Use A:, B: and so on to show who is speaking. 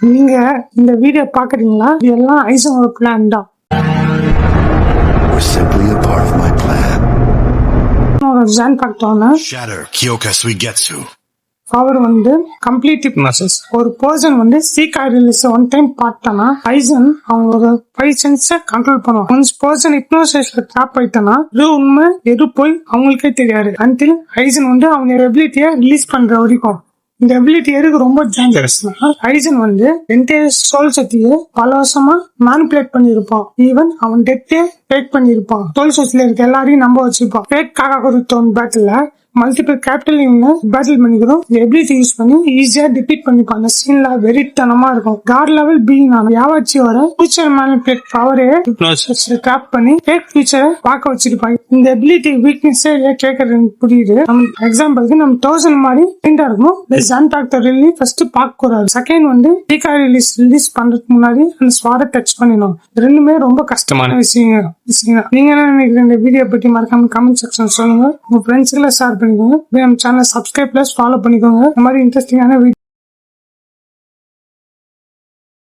A: நீங்க இந்த வீடியோ பாக்குறீங்களா? இதெல்லாம் ஐசனோட பிளான் தான். அவர் கம்ப்ளீட் ஹிப்னாசிஸ். ஒரு பர்சன் சீக்கிரம் ரிலீஸ் ஒன் டைம் பார்த்தானா ஐசன் அவங்களோட 5 சென்ஸை கண்ட்ரோல் பண்ணுவாங்க. ஒன்ஸ் பர்சன் ஹிப்னோசிஸ்ல ட்ராப் ஆயிட்டானா இது உண்மை எது போய் அவங்களுக்கே தெரியாது. அன்டில் ஐசன் அவங்க எபிலிட்டியை ரிலீஸ் பண்ற வரைக்கும். இந்த எபிலிட்டி எதுக்கு ரொம்ப டேஞ்சரஸ்? ஐசன் என்டையர் சோல் சக்தியை பல வருஷமா மேனிபுலேட் பண்ணிருப்பான். ஈவன் அவன் டெத்தே ஃபேக் பண்ணிருப்பான். சோல் சக்தியில இருக்க எல்லாரையும் நம்ப வச்சிருப்பான். ஃபேக் காக்கா கொடுத்தவன் பேட்டில் மல்டிபிள் கேபிட்டல் பேட்டில் பண்ணிக்கிறோம். எபிலிட்டி யூஸ் பண்ணி ஈஸியா டிபீட் பண்ணிப்பான். அந்த சீன்ல வெறித்தனமா இருக்கும். காட் லெவல் பீயிங் யாவாச்சியோட ஃபியூச்சர் மேனிபுலேட் பவரே ட்ராப் பண்ணி ஃபேக் ஃபியூச்சரை பார்க்க வச்சிருப்பாங்க. இந்த எபிலிட்டி வீக்னஸே கேட்கறது புரியுது. எக்ஸாம்பிளுக்கு நம்ம 1000 மாதிரி இருக்கும். ஃபர்ஸ்ட் பார்க்க கூடாது. செகண்ட் ரிலீஸ் பண்றதுக்கு முன்னாடி அந்த ஸ்வாட டச் பண்ணிடணும். ரெண்டுமே ரொம்ப கஷ்டமான விஷயம். நீங்க என்ன நினைக்கிறீங்க இந்த வீடியோ பத்தி? மறக்காம கமெண்ட் செக்ஷன் சொல்லுங்க. உங்க ஃப்ரெண்ட்ஸ்களை ஷேர் பண்ணிக்கோங்க. நம்ம சேனல் சப்ஸ்கிரைப் பிளஸ் ஃபாலோ பண்ணிக்கோங்க. இந்த மாதிரி இன்ட்ரெஸ்டிங்கான வீடியோ